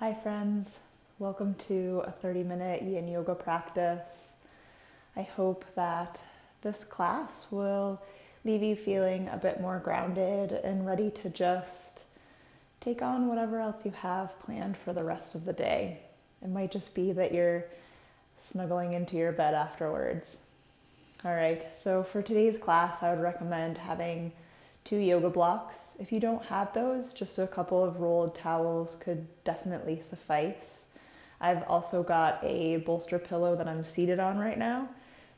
Hi friends, welcome to a 30-minute Yin Yoga practice. I hope that this class will leave you feeling a bit more grounded and ready to just take on whatever else you have planned for the rest of the day. It might just be that you're snuggling into your bed afterwards. All right, so for today's class, I would recommend having 2 yoga blocks. If you don't have those, just a couple of rolled towels could definitely suffice. I've also got a bolster pillow that I'm seated on right now.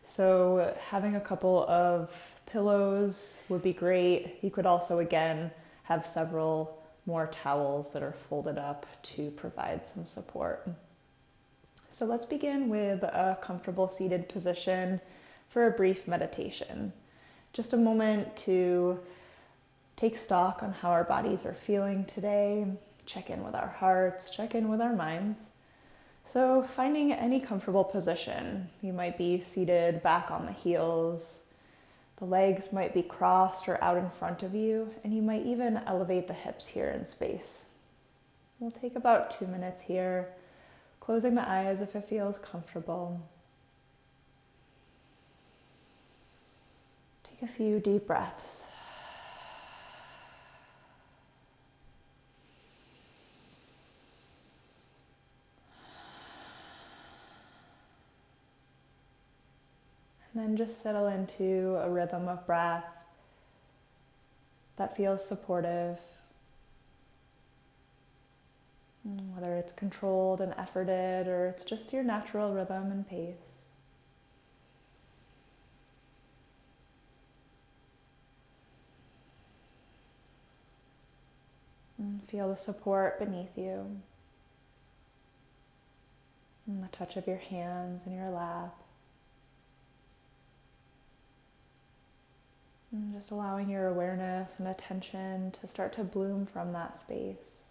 So having a couple of pillows would be great. You could also, again, have several more towels that are folded up to provide some support. So let's begin with a comfortable seated position for a brief meditation. Just a moment to take stock on how our bodies are feeling today, check in with our hearts, check in with our minds. So finding any comfortable position. You might be seated back on the heels. The legs might be crossed or out in front of you, and you might even elevate the hips here in space. We'll take about 2 minutes here, closing the eyes if it feels comfortable. Take a few deep breaths. And then just settle into a rhythm of breath that feels supportive. Whether it's controlled and efforted or it's just your natural rhythm and pace. And feel the support beneath you. And the touch of your hands in your lap. And just allowing your awareness and attention to start to bloom from that space.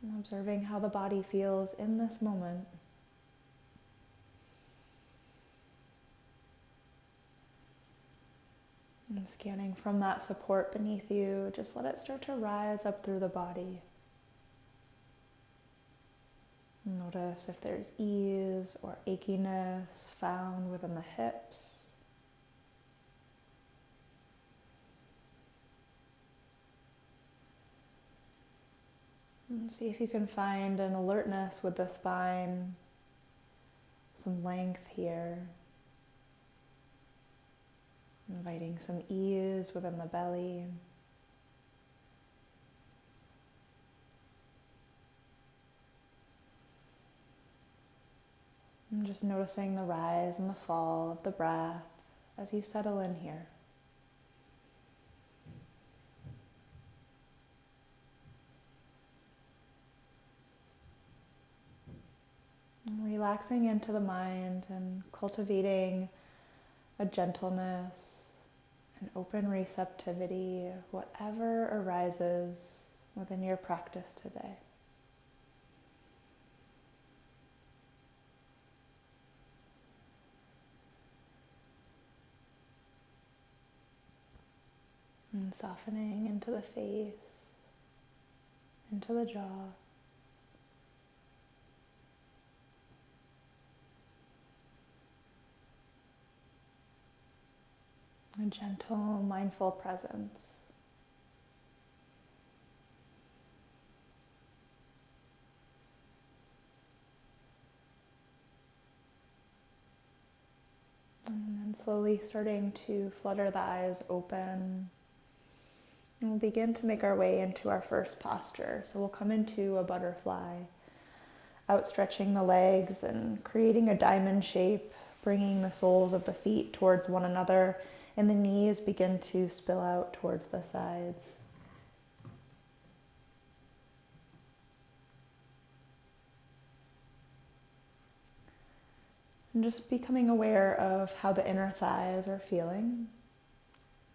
And observing how the body feels in this moment. And scanning from that support beneath you, just let it start to rise up through the body. Notice if there's ease or achiness found within the hips. And see if you can find an alertness with the spine, some length here. Inviting some ease within the belly. And just noticing the rise and the fall of the breath as you settle in here. And relaxing into the mind and cultivating a gentleness, an open receptivity, whatever arises within your practice today. And softening into the face, into the jaw. A gentle, mindful presence. And then slowly starting to flutter the eyes open. And we'll begin to make our way into our first posture. So we'll come into a butterfly, outstretching the legs and creating a diamond shape, bringing the soles of the feet towards one another, and the knees begin to spill out towards the sides. And just becoming aware of how the inner thighs are feeling.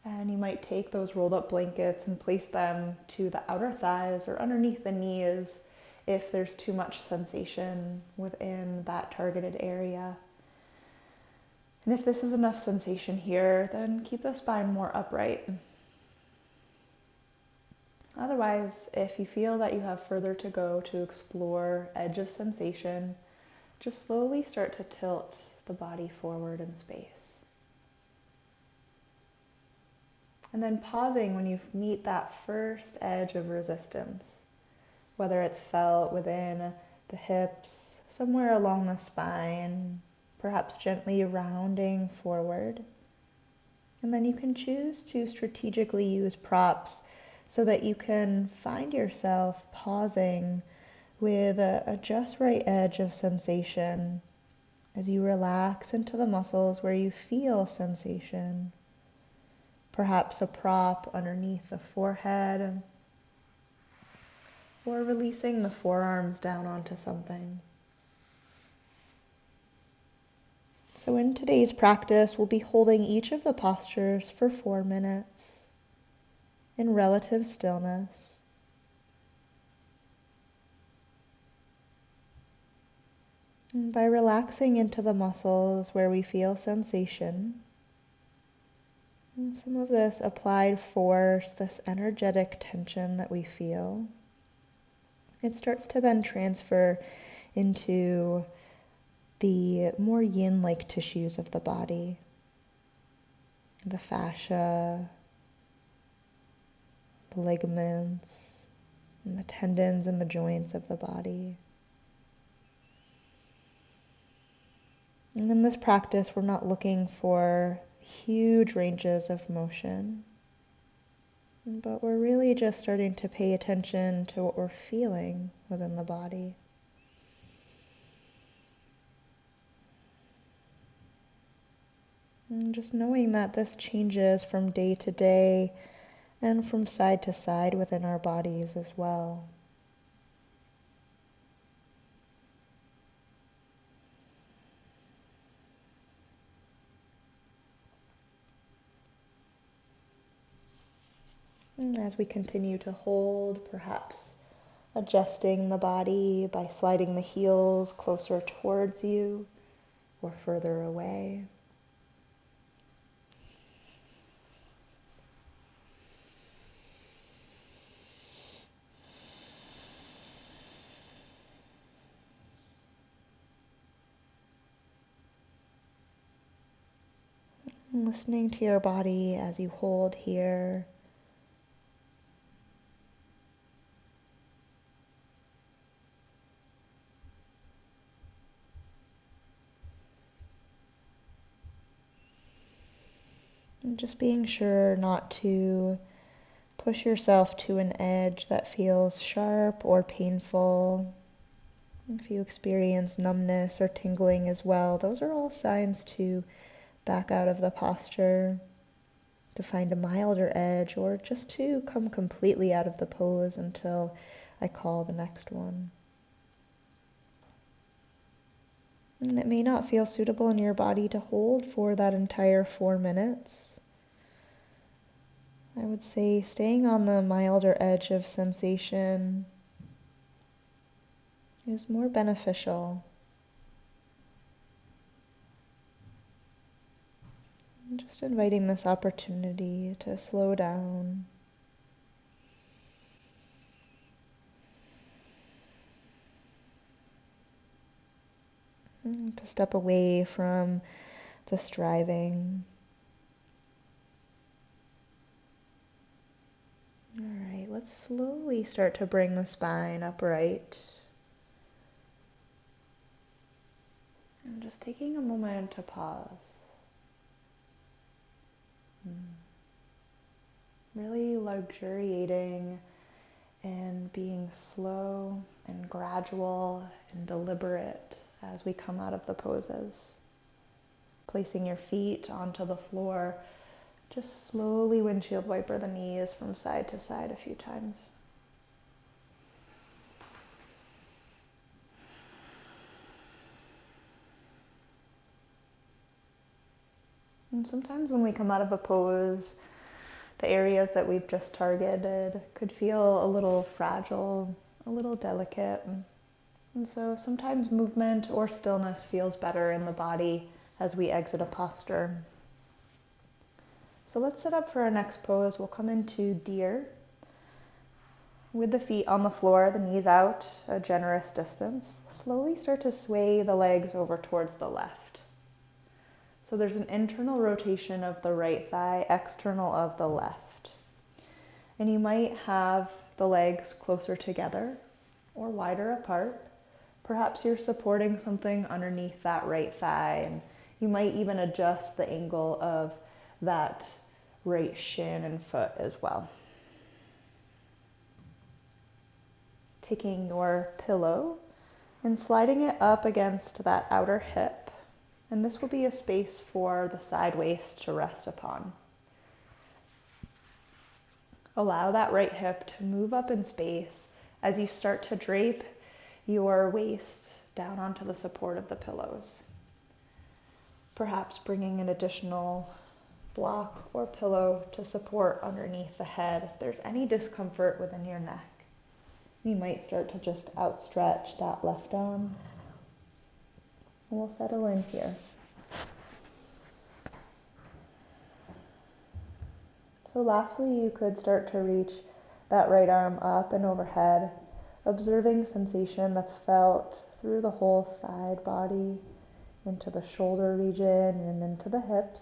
And you might take those rolled up blankets and place them to the outer thighs or underneath the knees if there's too much sensation within that targeted area. And if this is enough sensation here, then keep the spine more upright. Otherwise, if you feel that you have further to go to explore edge of sensation, just slowly start to tilt the body forward in space. And then pausing when you meet that first edge of resistance, whether it's felt within the hips, somewhere along the spine, perhaps gently rounding forward. And then you can choose to strategically use props so that you can find yourself pausing with a just right edge of sensation as you relax into the muscles where you feel sensation. Perhaps a prop underneath the forehead, or releasing the forearms down onto something. So in today's practice, we'll be holding each of the postures for 4 minutes in relative stillness. And by relaxing into the muscles where we feel sensation, and some of this applied force, this energetic tension that we feel, it starts to then transfer into the more yin-like tissues of the body, the fascia, the ligaments, and the tendons and the joints of the body. And in this practice, we're not looking for huge ranges of motion, but we're really just starting to pay attention to what we're feeling within the body. And just knowing that this changes from day to day and from side to side within our bodies as well. And as we continue to hold, perhaps adjusting the body by sliding the heels closer towards you or further away. And listening to your body as you hold here. And just being sure not to push yourself to an edge that feels sharp or painful. If you experience numbness or tingling as well, those are all signs to back out of the posture, to find a milder edge, or just to come completely out of the pose until I call the next one. And it may not feel suitable in your body to hold for that entire 4 minutes. I would say staying on the milder edge of sensation is more beneficial. And just inviting this opportunity to slow down. And to step away from the striving. All right, let's slowly start to bring the spine upright. And just taking a moment to pause. Really luxuriating in being slow and gradual and deliberate as we come out of the poses. Placing your feet onto the floor, just slowly windshield wiper the knees from side to side a few times. And sometimes when we come out of a pose, the areas that we've just targeted could feel a little fragile, a little delicate. And so sometimes movement or stillness feels better in the body as we exit a posture. So let's sit up for our next pose. We'll come into deer with the feet on the floor, the knees out, a generous distance. Slowly start to sway the legs over towards the left. So there's an internal rotation of the right thigh, external of the left. And you might have the legs closer together or wider apart. Perhaps you're supporting something underneath that right thigh, and you might even adjust the angle of that right shin and foot as well. Taking your pillow and sliding it up against that outer hip, and this will be a space for the side waist to rest upon. Allow that right hip to move up in space as you start to drape your waist down onto the support of the pillows. Perhaps bringing an additional block or pillow to support underneath the head if there's any discomfort within your neck. You might start to just outstretch that left arm. And we'll settle in here. So lastly, you could start to reach that right arm up and overhead, observing sensation that's felt through the whole side body, into the shoulder region and into the hips.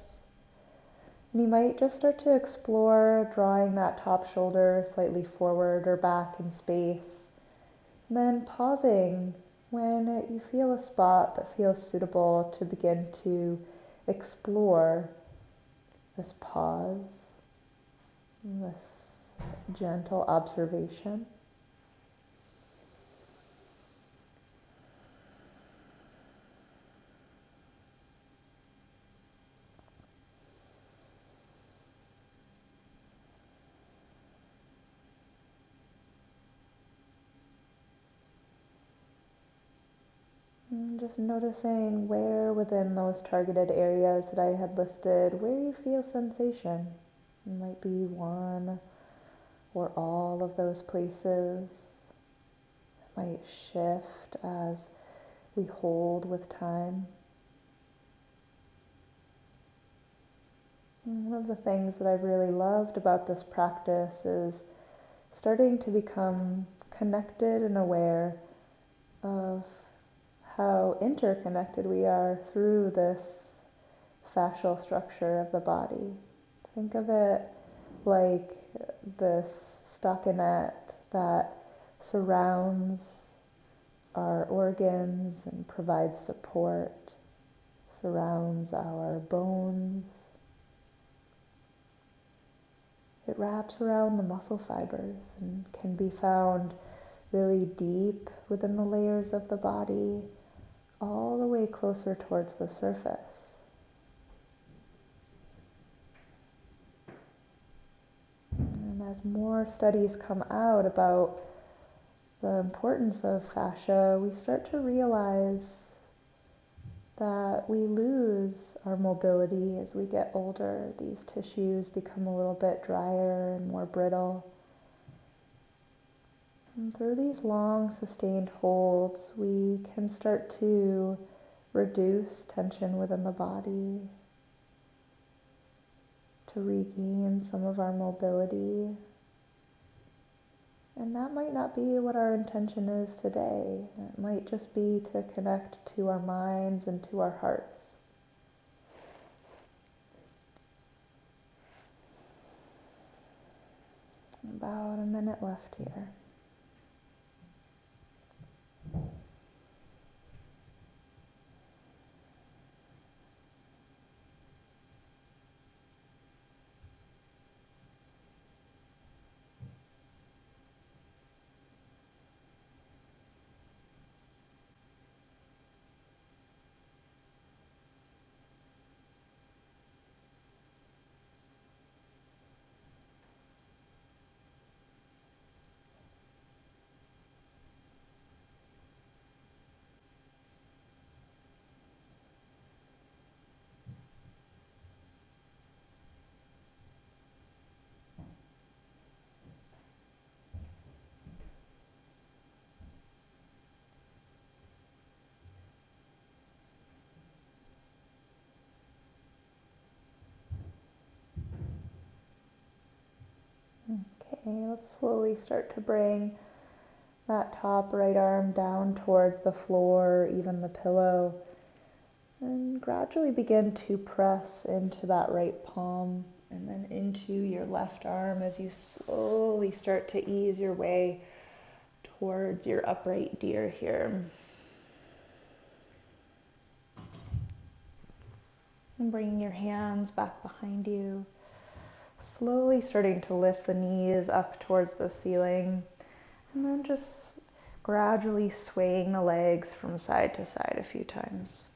And you might just start to explore drawing that top shoulder slightly forward or back in space. And then pausing when you feel a spot that feels suitable to begin to explore this pause, this gentle observation. And just noticing where within those targeted areas that I had listed, where you feel sensation. It might be one or all of those places. It might shift as we hold with time. And one of the things that I've really loved about this practice is starting to become connected and aware of how interconnected we are through this fascial structure of the body. Think of it like this stockinette that surrounds our organs and provides support, surrounds our bones. It wraps around the muscle fibers and can be found really deep within the layers of the body, all the way closer towards the surface. And as more studies come out about the importance of fascia, we start to realize that we lose our mobility as we get older. These tissues become a little bit drier and more brittle. And through these long, sustained holds, we can start to reduce tension within the body, to regain some of our mobility. And that might not be what our intention is today. It might just be to connect to our minds and to our hearts. About a minute left here. Okay, let's slowly start to bring that top right arm down towards the floor, even the pillow, and gradually begin to press into that right palm and then into your left arm as you slowly start to ease your way towards your upright deer here. And bringing your hands back behind you, slowly starting to lift the knees up towards the ceiling, and then just gradually swaying the legs from side to side a few times.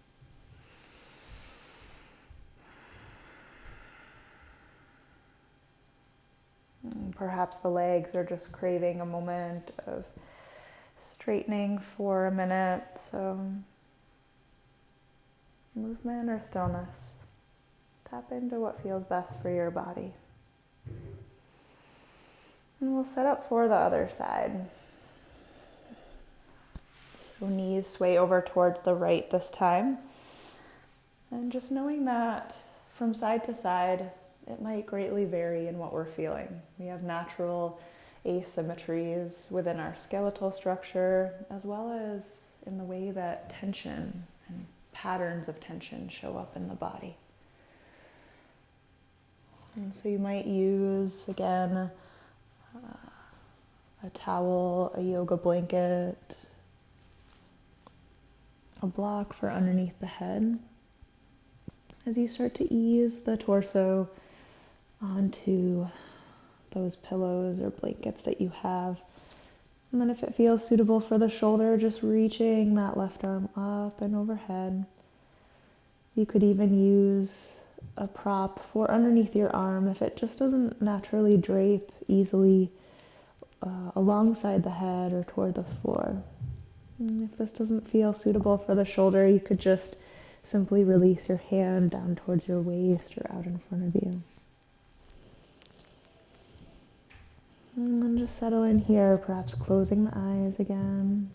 And perhaps the legs are just craving a moment of straightening for a minute, so movement or stillness. Tap into what feels best for your body. And we'll set up for the other side. So knees sway over towards the right this time. And just knowing that from side to side, it might greatly vary in what we're feeling. We have natural asymmetries within our skeletal structure, as well as in the way that tension and patterns of tension show up in the body. And so you might use, again, a towel, a yoga blanket, a block for underneath the head, as you start to ease the torso onto those pillows or blankets that you have. And then if it feels suitable for the shoulder, just reaching that left arm up and overhead. You could even use a prop for underneath your arm if it just doesn't naturally drape easily alongside the head or toward the floor. And if this doesn't feel suitable for the shoulder, you could just simply release your hand down towards your waist or out in front of you. And then just settle in here, perhaps closing the eyes again,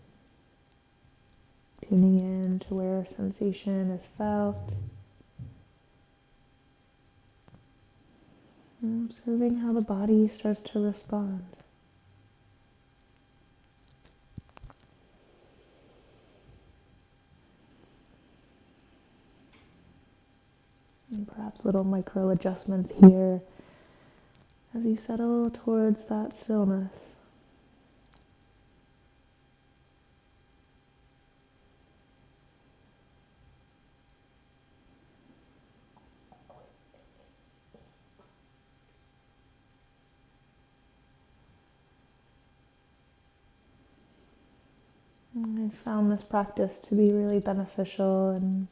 tuning in to where sensation is felt, and observing how the body starts to respond. And perhaps little micro adjustments here as you settle towards that stillness. And I found this practice to be really beneficial in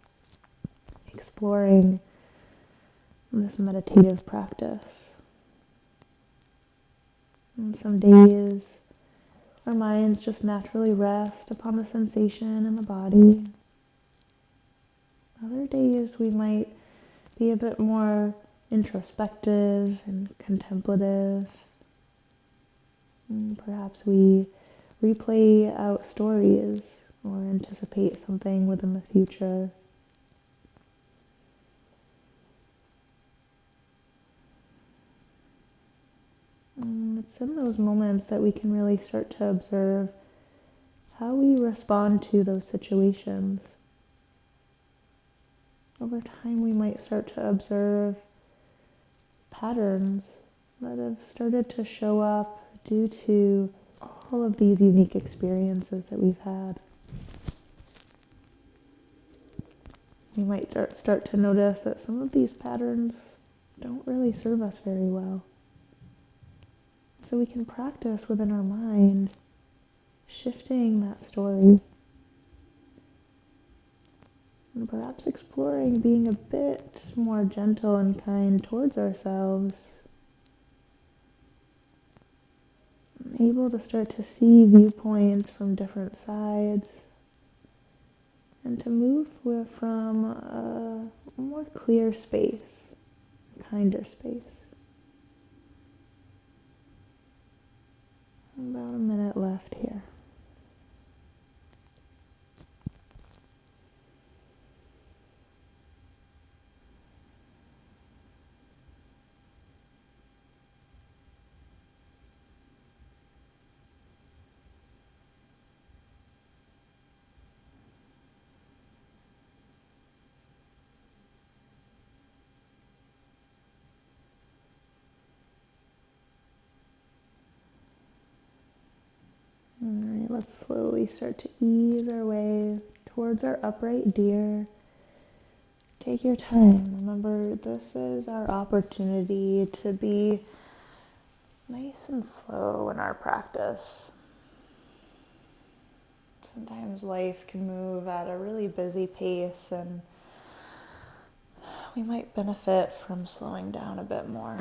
exploring this meditative practice. And some days our minds just naturally rest upon the sensation in the body. Other days we might be a bit more introspective and contemplative. And perhaps we replay out stories or anticipate something within the future. And it's in those moments that we can really start to observe how we respond to those situations. Over time, we might start to observe patterns that have started to show up due to all of these unique experiences that we've had. We might start to notice that some of these patterns don't really serve us very well. So we can practice within our mind, shifting that story, and perhaps exploring being a bit more gentle and kind towards ourselves, able to start to see viewpoints from different sides, and to move from a more clear space, a kinder space. About a minute left here. let's slowly start to ease our way towards our upright deer. Take your time. Remember, this is our opportunity to be nice and slow in our practice. Sometimes life can move at a really busy pace, and we might benefit from slowing down a bit more.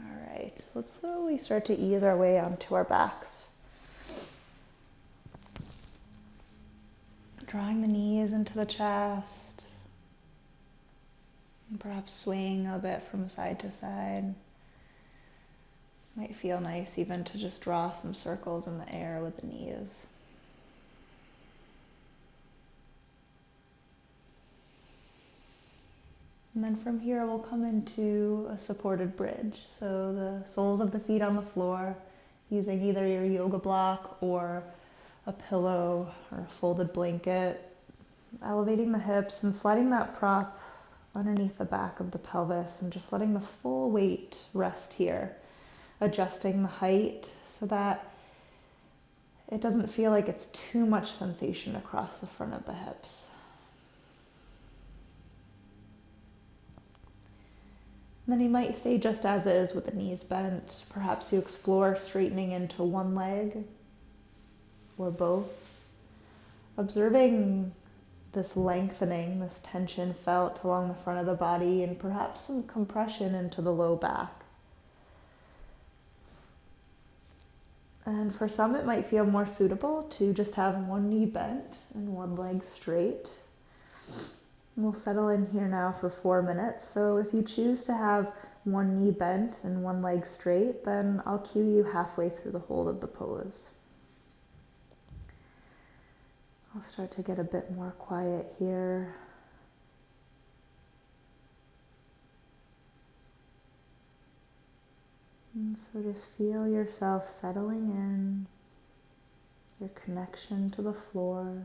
All right, let's slowly start to ease our way onto our backs. Drawing the knees into the chest, and perhaps swaying a bit from side to side. Might feel nice even to just draw some circles in the air with the knees. And then from here, we'll come into a supported bridge. So the soles of the feet on the floor, using either your yoga block or a pillow or a folded blanket, elevating the hips and sliding that prop underneath the back of the pelvis and just letting the full weight rest here, adjusting the height so that it doesn't feel like it's too much sensation across the front of the hips. And then you might stay just as is with the knees bent. Perhaps you explore straightening into one leg or both. Observing this lengthening, this tension felt along the front of the body, and perhaps some compression into the low back. And for some, it might feel more suitable to just have one knee bent and one leg straight. We'll settle in here now for 4 minutes. So if you choose to have one knee bent and one leg straight, then I'll cue you halfway through the whole of the pose. I'll start to get a bit more quiet here. And so just feel yourself settling in, your connection to the floor,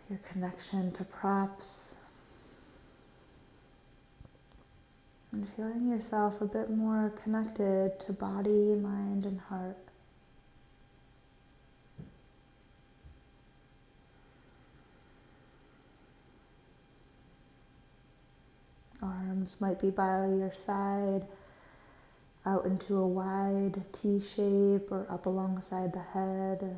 your connection to props, and feeling yourself a bit more connected to body, mind, and heart. Arms might be by your side, out into a wide T shape or up alongside the head.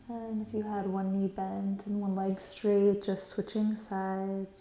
And if you had one knee bent and one leg straight, just switching sides.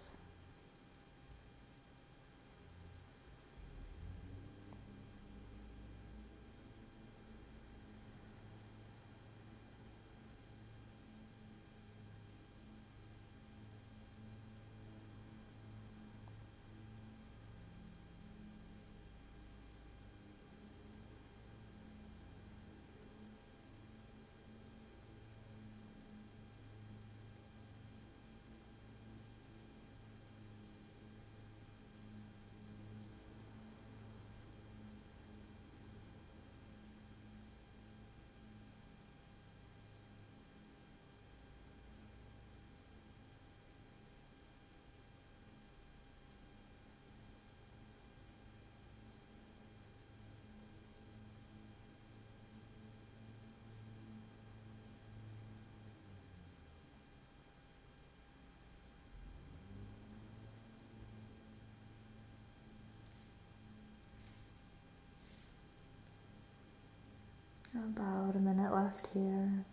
About a minute left here.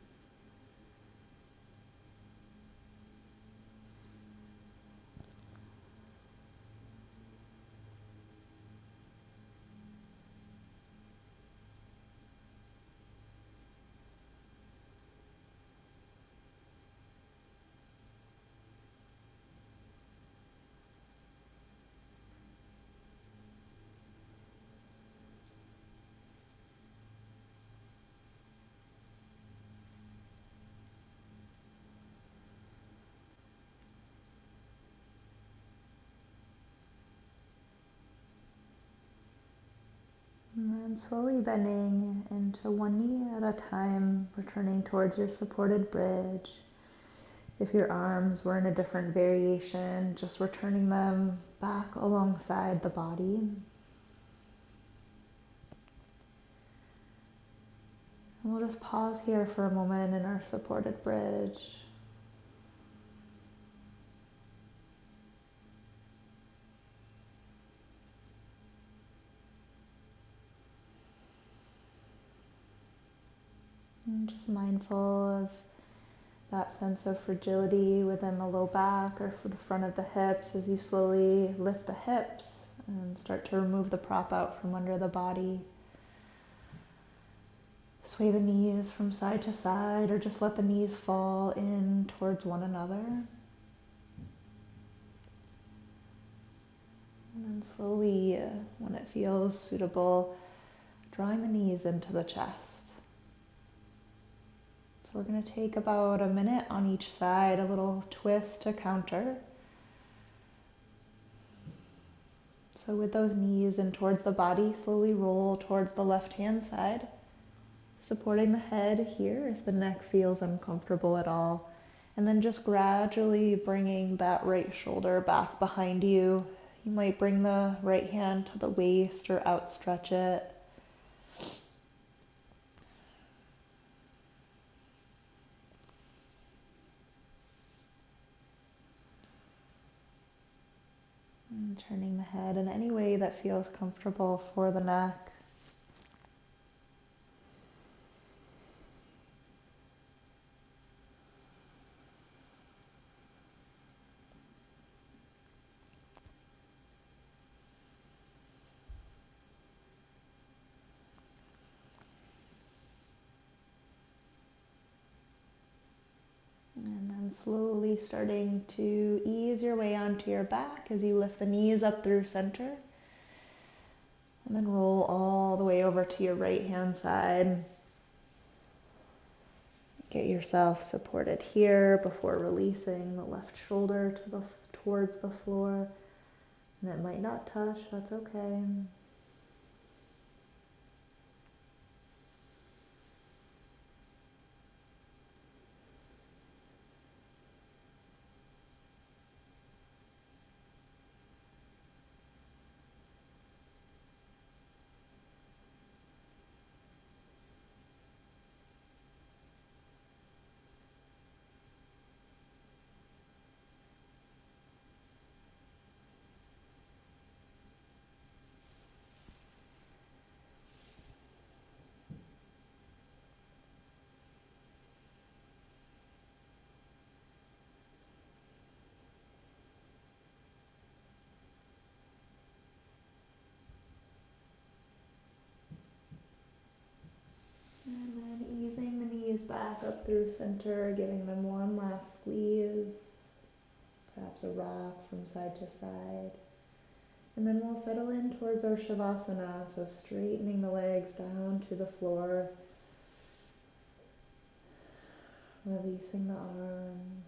And slowly bending into one knee at a time, returning towards your supported bridge. If your arms were in a different variation, just returning them back alongside the body. And we'll just pause here for a moment in our supported bridge. And just mindful of that sense of fragility within the low back or for the front of the hips as you slowly lift the hips and start to remove the prop out from under the body. Sway the knees from side to side or just let the knees fall in towards one another. And then slowly, when it feels suitable, drawing the knees into the chest. So we're going to take about a minute on each side, a little twist to counter. So with those knees in towards the body, slowly roll towards the left-hand side, supporting the head here if the neck feels uncomfortable at all. And then just gradually bringing that right shoulder back behind you. You might bring the right hand to the waist or outstretch it. And turning the head in any way that feels comfortable for the neck. And then slowly starting to ease your way onto your back as you lift the knees up through center. And then roll all the way over to your right hand side. Get yourself supported here before releasing the left shoulder towards the floor. And it might not touch, that's okay. And then easing the knees back up through center, giving them one last squeeze. Perhaps a rock from side to side. And then we'll settle in towards our Shavasana, so straightening the legs down to the floor, releasing the arms.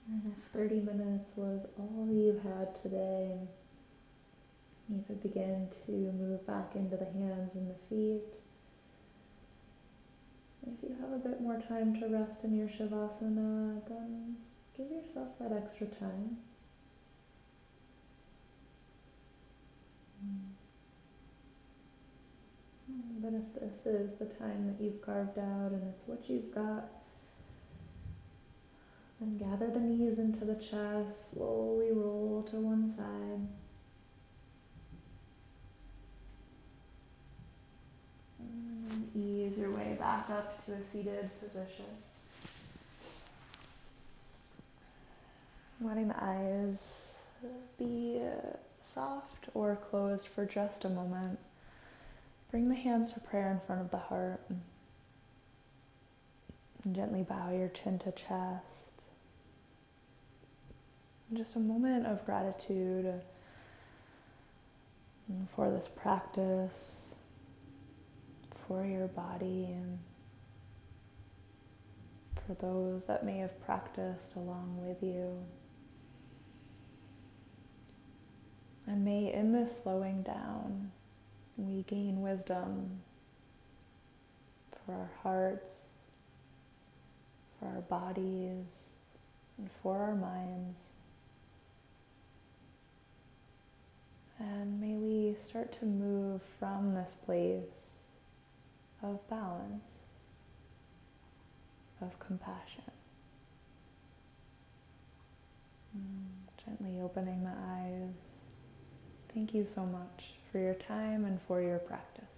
And if 30 minutes was all you had today, you could begin to move back into the hands and the feet. If you have a bit more time to rest in your Shavasana, then give yourself that extra time. But if this is the time that you've carved out and it's what you've got, then gather the knees into the chest, slowly roll to one side. And ease your way back up to a seated position. Letting the eyes be soft or closed for just a moment, bring the hands to prayer in front of the heart and gently bow your chin to chest. And just a moment of gratitude for this practice, for your body, and for those that may have practiced along with you. And may in this slowing down, we gain wisdom for our hearts, for our bodies, and for our minds. And may we start to move from this place of balance, of compassion. Gently opening the eyes. Thank you so much for your time and for your practice.